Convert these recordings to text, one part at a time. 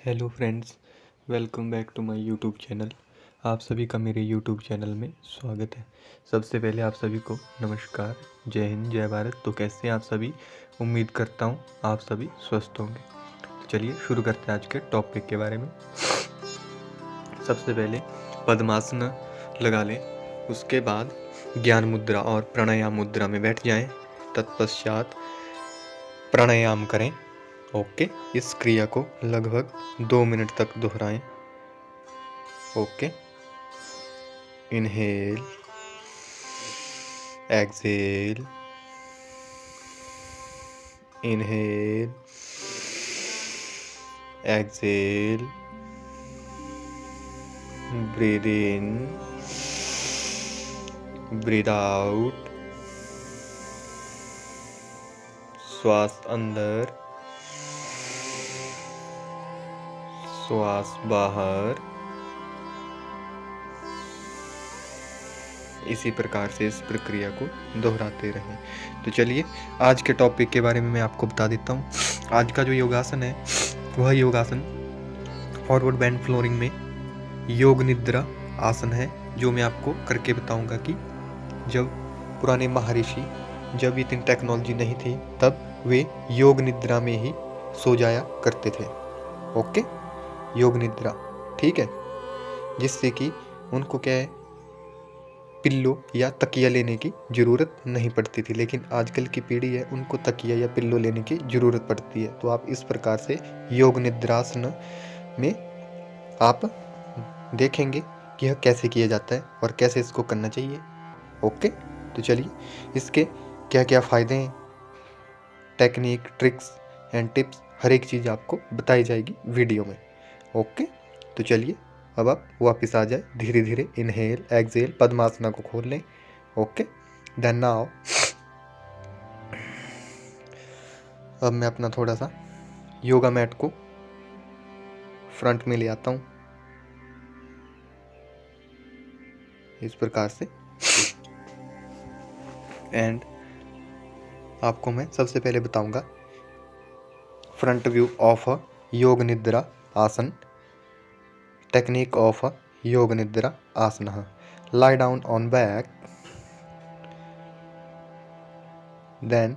Hello friends, welcome back to my YouTube channel. आप सभी का मेरे यूट्यूब चैनल में स्वागत है। सबसे पहले आप सभी को नमस्कार, जय हिंद, जय भारत। तो कैसे हैं आप सभी? उम्मीद करता हूँ आप सभी स्वस्थ होंगे। तो चलिए शुरू करते हैं आज के टॉपिक के बारे में। सबसे पहले पद्मासन लगा लें, उसके बाद ज्ञान मुद्रा और प्राणायाम मुद्रा में बैठ जाएं, तत्पश्चात प्राणायाम करें। ओके, इस क्रिया को लगभग 2 मिनट तक दोहराएं। Okay, inhale, exhale, inhale, exhale, breathe in, breathe out, श्वास अंदर, श्वास बाहर। इसी प्रकार से इस प्रक्रिया को दोहराते रहें। तो चलिए आज के टॉपिक के बारे में मैं आपको बता देता हूँ। आज का जो योगासन है वह योगासन फॉरवर्ड बेंड फ्लोरिंग में योग निद्रा आसन है, जो मैं आपको करके बताऊंगा कि जब पुराने महर्षि, जब इतनी टेक्नोलॉजी नहीं थी, तब वे योग निद्रा में ही सो जाया करते थे। ओके, योग निद्रा, ठीक है, जिससे कि उनको क्या है, पिल्लो या तकिया लेने की ज़रूरत नहीं पड़ती थी। लेकिन आजकल की पीढ़ी है, उनको तकिया या पिल्लो लेने की ज़रूरत पड़ती है। तो आप इस प्रकार से योग निद्रासन में आप देखेंगे कि यह कैसे किया जाता है और कैसे इसको करना चाहिए। ओके, तो चलिए इसके क्या क्या फ़ायदे हैं, टेक्निक, ट्रिक्स एंड टिप्स, हर एक चीज़ आपको बताई जाएगी वीडियो में। ओके, तो चलिए अब आप वापस आ जाए धीरे धीरे। इनहेल, एक्सहेल, पद्मासना को खोल लें। ओके, देन नाउ अब मैं अपना थोड़ा सा योगा मैट को फ्रंट में ले आता हूँ, इस प्रकार से। एंड आपको मैं सबसे पहले बताऊंगा front view of a yoga निद्रा आसन, टेक्निक ऑफ अ योग निद्रा आसन। lie down on back, then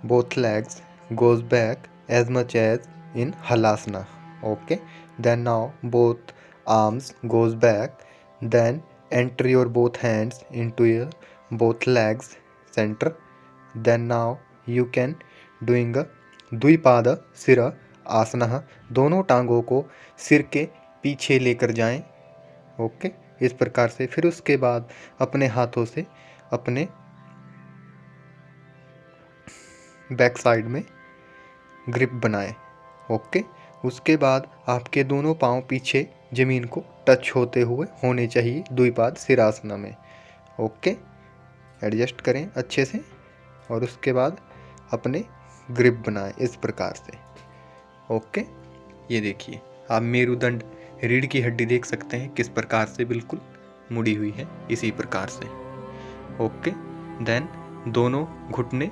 both legs goes back as much as in halasana. Okay, then now both arms goes back, then enter your both hands into your both legs center. Then now you can doing a द्विपाद सिर आसना। दोनों टांगों को सिर के पीछे लेकर जाएं। Okay, इस प्रकार से। फिर उसके बाद अपने हाथों से अपने बैक साइड में ग्रिप बनाएं। ओके, उसके बाद आपके दोनों पांव पीछे जमीन को टच होते हुए होने चाहिए द्विपाद सिरासना में। ओके, एडजस्ट करें अच्छे से और उसके बाद अपने ग्रिप बनाएं इस प्रकार से। ओके, ये देखिए आप मेरुदंड, रीढ़ की हड्डी देख सकते हैं किस प्रकार से बिल्कुल मुड़ी हुई है, इसी प्रकार से। ओके, देन दोनों घुटने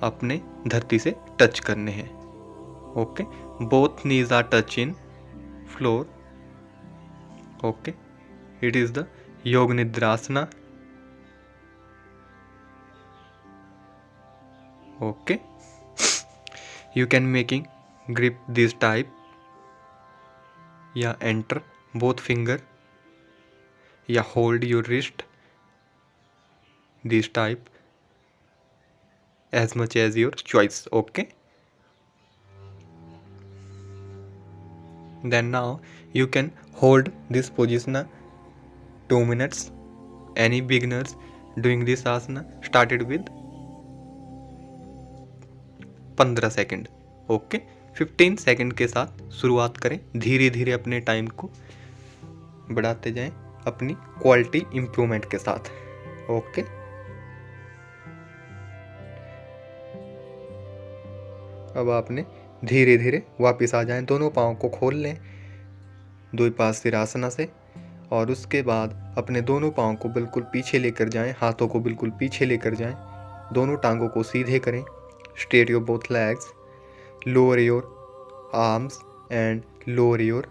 अपने धरती से टच करने हैं। Okay, both knees are touch in floor. Okay, it is the yoga nidrasana. Okay, you can making grip this type या enter both finger या hold your wrist this type as much as your choice. Okay, then now you can hold this position 2 minutes. Any beginners doing this asana started with 15 second. Okay, 15 second के साथ शुरुआत करें। धीरे धीरे अपने time को बढ़ाते जाएं अपनी क्वालिटी इम्प्रूवमेंट के साथ। ओके, अब आपने धीरे धीरे वापस आ जाएं, दोनों पाँव को खोल लें द्विपाद सिरासना से, और उसके बाद अपने दोनों पाँव को बिल्कुल पीछे लेकर जाएं, हाथों को बिल्कुल पीछे लेकर जाएं, दोनों टांगों को सीधे करें। Straight your both legs, lower your arms and lower your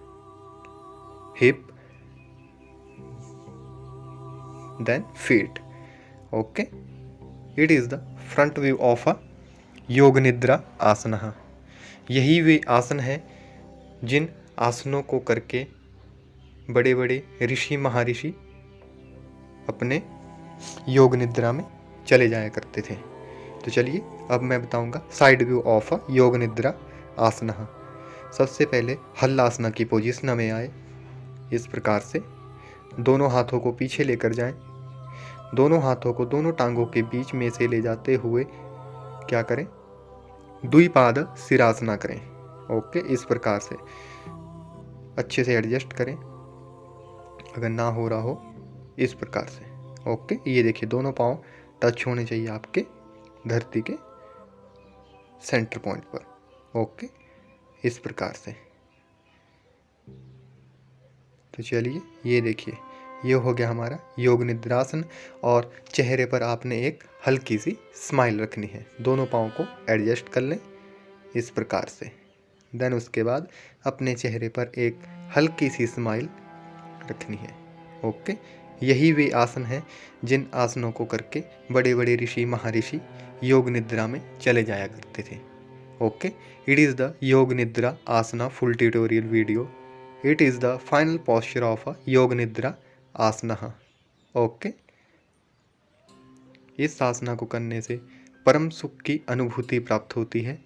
hip, then feet. Okay, it is the front view of a योग निद्रा आसना। यही वे आसन है जिन आसनों को करके बड़े बड़े ऋषि महर्षि अपने योग निद्रा में चले जाया करते थे। तो चलिए अब मैं बताऊंगा side view of a yoga nidra आसना। सबसे पहले हल्लासना की पोजीशन में आए। इस प्रकार से दोनों हाथों को पीछे लेकर जाएं। दोनों हाथों को दोनों टांगों के बीच में से ले जाते हुए क्या करें, द्विपाद सिरासना करें। ओके, इस प्रकार से अच्छे से एडजस्ट करें, अगर ना हो रहा हो इस प्रकार से। ओके, ये देखिए दोनों पाँव टच होने चाहिए आपके धरती के सेंटर पॉइंट पर। ओके, इस प्रकार से। तो चलिए ये देखिए, ये हो गया हमारा योग निद्रासन। और चेहरे पर आपने एक हल्की सी स्माइल रखनी है। दोनों पाँव को एडजस्ट कर लें इस प्रकार से। देन उसके बाद अपने चेहरे पर एक हल्की सी स्माइल रखनी है। ओके, यही वे आसन है जिन आसनों को करके बड़े बड़े ऋषि महर्षि योग निद्रा में चले जाया करते थे। Okay, it is the yoga nidra asana full tutorial video. It is the final posture of a yoga nidra Asna. Okay, इस आसना को करने से परम सुख की अनुभूति प्राप्त होती है।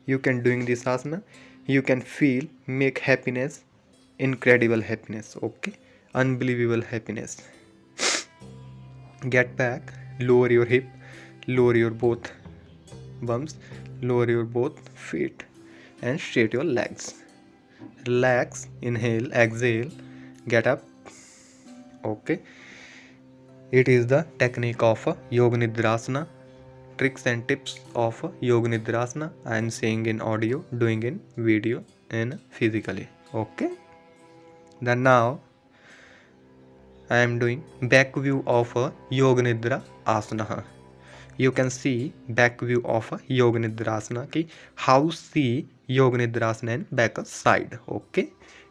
You can doing this asana, you can feel, make happiness, incredible happiness. Okay, unbelievable happiness. Get back, lower your hip, lower your both bums, lower your both feet and straight your legs. Relax, inhale, exhale, get up. Okay, it is the technique of a yoga nidrasana. Tricks and tips of Yoga Nidrasana I am saying in audio, doing in video and physically. Okay, then now I am doing back view of a Yoga Nidra Asana. You can see back view of a Yoga Nidra Asana ki how see Yoga Nidra Asana and back side. Okay,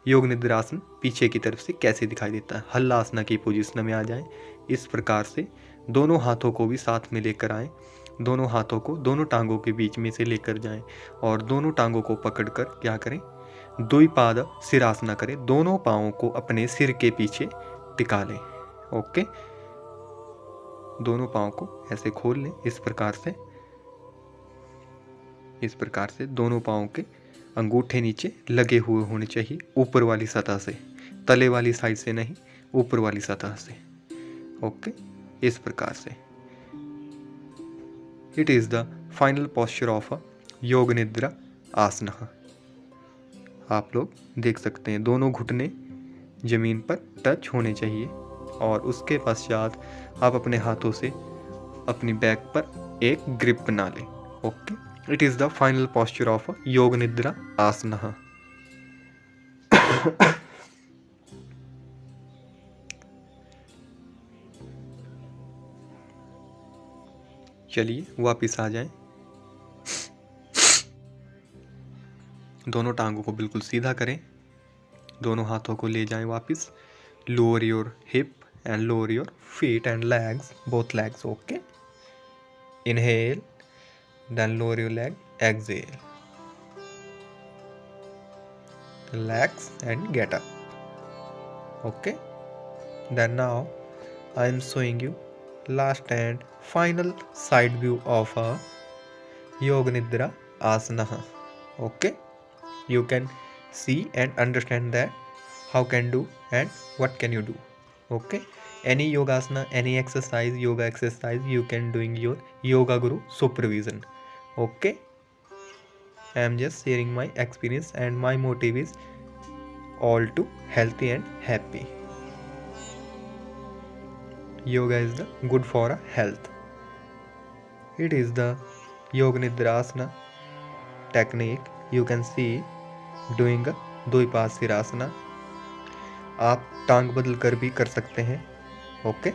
योग निद्रासन पीछे की तरफ से कैसे दिखाई देता है। हल्लासना की पोजीशन में आ जाएं। इस प्रकार से दोनों हाथों को भी साथ में लेकर आएं। दोनों हाथों को दोनों टांगों के बीच में से लेकर जाएं और दोनों टांगों को पकड़कर क्या करें, द्विपाद सिरासना करें। दोनों पाँवों को अपने सिर के पीछे टिका लें। ओके, दोनों पाँव को ऐसे खोल लें इस प्रकार से। इस प्रकार से दोनों पाँवों के अंगूठे नीचे लगे हुए होने चाहिए, ऊपर वाली सतह से, तले वाली साइड से नहीं, ऊपर वाली सतह से। ओके, इस प्रकार से। It is the final posture of a yoga nidra आसना। आप लोग देख सकते हैं दोनों घुटने जमीन पर टच होने चाहिए और उसके पश्चात आप अपने हाथों से अपनी बैक पर एक ग्रिप बना लें। Okay, it is the final posture of a yoga nidra आसना। चलिए वापिस आ जाएं। दोनों टांगों को बिल्कुल सीधा करें। दोनों हाथों को ले जाएं वापिस। Lower your hip and lower your feet and legs, both legs. Okay, inhale, then lower your leg, exhale, relax and get up. Okay, then now I am showing you last and final side view of a Yoga Nidra Asana. Okay, you can see and understand that how can do and what can you do. Okay, any yogasana, any exercise, yoga exercise you can doing your yoga guru supervision. Okay, I am just sharing my experience and my motive is all to healthy and happy. Yoga is the good for a health. It is the Yoga Nidrasana technique. You can see doing a Dvipasirasana. आप टांग बदल कर भी कर सकते हैं। Okay,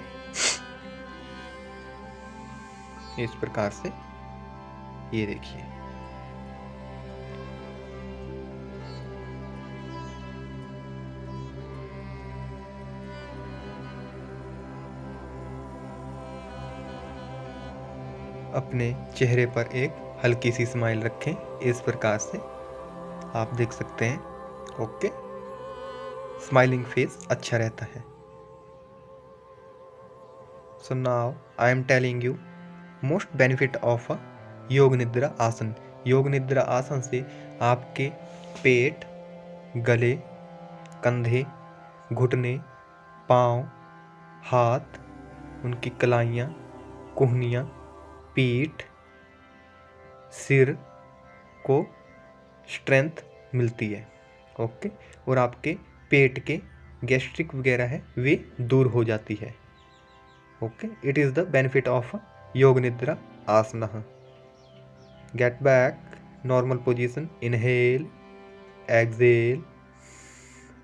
इस प्रकार से ये देखिए अपने चेहरे पर एक हल्की सी स्माइल रखें। इस प्रकार से आप देख सकते हैं। ओके, स्माइलिंग फेस अच्छा रहता है। So now I am telling you most benefit of a yoga निद्रा आसन। योग निद्रा आसन से आपके पेट, गले, कंधे, घुटने, पाँव, हाथ, उनकी कलाइयाँ, कोहनियाँ, पीठ, सिर को स्ट्रेंथ मिलती है। ओके, और आपके पेट के गैस्ट्रिक वगैरह है वे दूर हो जाती है। Okay, it is the benefit of yoga nidra asana. Get back normal position, inhale, exhale,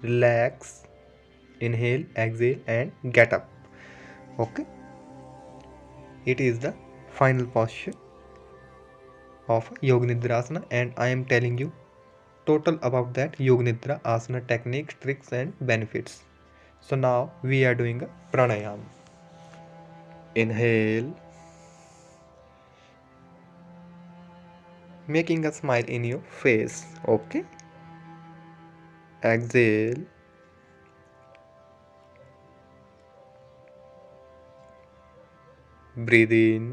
relax, inhale, exhale and get up. Okay, it is the final posture of yoga nidra asana, and I am telling you total about that yoga nidra asana techniques, tricks and benefits. So now we are doing a pranayam. Inhale, making a smile in your face. Okay, exhale, breathe in,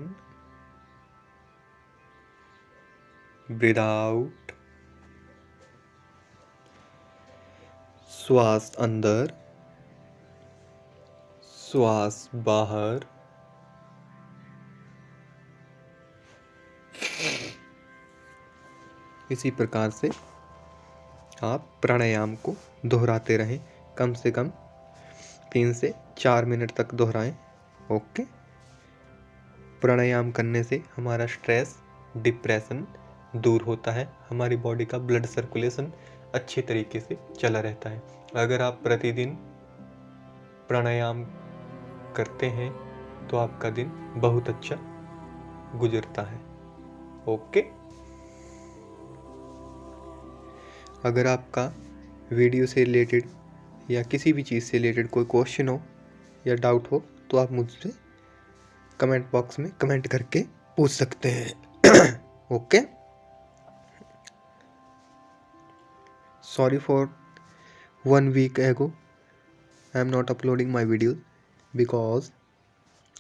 breathe out, श्वास अंदर, श्वास बाहर। इसी प्रकार से आप प्राणायाम को दोहराते रहें, कम से कम 3 से 4 मिनट तक दोहराएं। ओके, प्राणायाम करने से हमारा स्ट्रेस, डिप्रेशन दूर होता है, हमारी बॉडी का ब्लड सर्कुलेशन अच्छे तरीके से चला रहता है। अगर आप प्रतिदिन प्राणायाम करते हैं तो आपका दिन बहुत अच्छा गुजरता है। ओके, अगर आपका वीडियो से रिलेटेड या किसी भी चीज़ से रिलेटेड कोई क्वेश्चन हो या डाउट हो तो आप मुझसे कमेंट बॉक्स में कमेंट करके पूछ सकते हैं। Okay, sorry for 1 week ago I am not uploading my videos because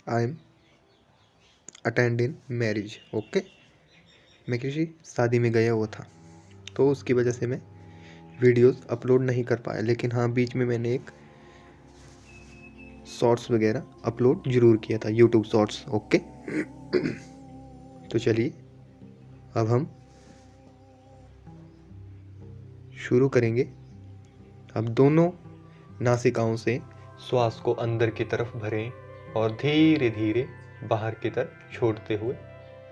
I am attending marriage. Okay, मैं किसी शादी में गया हुआ था तो उसकी वजह से मैं वीडियोस अपलोड नहीं कर पाया, लेकिन हाँ बीच में मैंने एक शॉर्ट्स वगैरह अपलोड ज़रूर किया था, यूट्यूब शॉर्ट्स। ओके, तो चलिए अब हम शुरू करेंगे। अब दोनों नासिकाओं से श्वास को अंदर की तरफ भरें और धीरे धीरे बाहर की तरफ छोड़ते हुए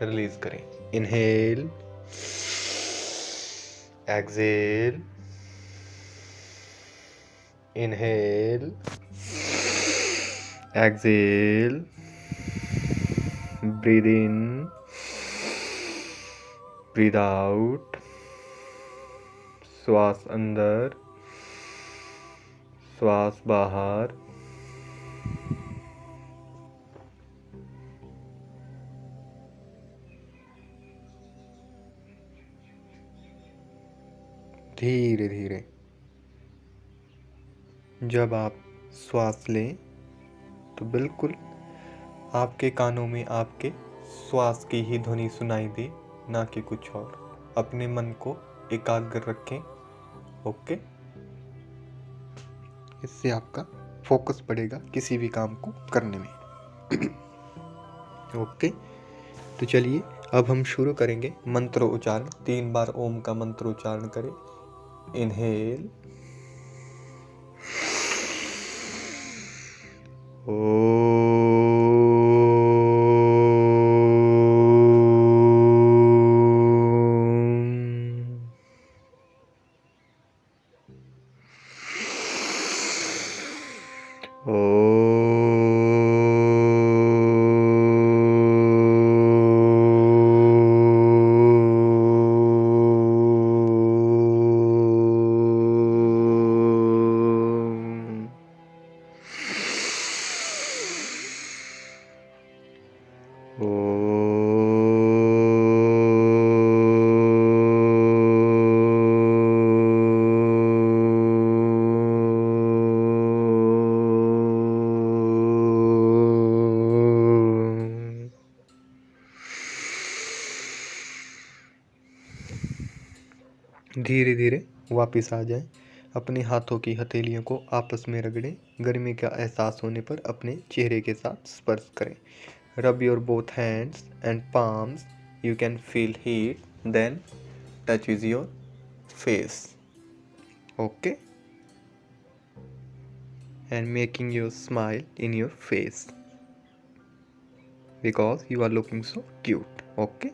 रिलीज करें। Inhale, exhale, inhale, exhale, breathe in, breathe out, श्वास अंदर, श्वास बाहर। धीरे धीरे जब आप श्वास लें तो बिल्कुल आपके कानों में आपके श्वास की ही ध्वनि सुनाई दे, ना कि कुछ और। अपने मन को एकाग्र रखें। ओके, इससे आपका फोकस बढ़ेगा किसी भी काम को करने में। ओके, तो चलिए अब हम शुरू करेंगे मंत्र उच्चारण। 3 बार ओम का मंत्र उच्चारण करें। इनहेल, धीरे धीरे वापस आ जाएं। अपने हाथों की हथेलियों को आपस में रगड़ें। गर्मी का एहसास होने पर अपने चेहरे के साथ स्पर्श करें। Rub your both hands and palms. You can feel heat. Then touch with your face. Okay? And making you smile in your face. Because you are looking so cute. Okay?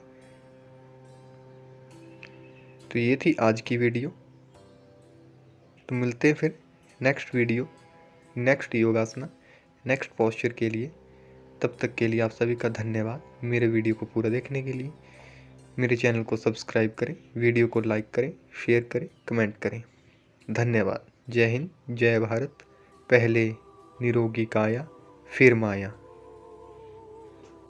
तो ये थी आज की वीडियो। तो मिलते हैं फिर next video, next योगासना, next posture के लिए। तब तक के लिए आप सभी का धन्यवाद मेरे वीडियो को पूरा देखने के लिए। मेरे चैनल को सब्सक्राइब करें, वीडियो को लाइक करें, शेयर करें, कमेंट करें। धन्यवाद। जय हिंद, जय भारत। पहले निरोगी काया, फिर माया।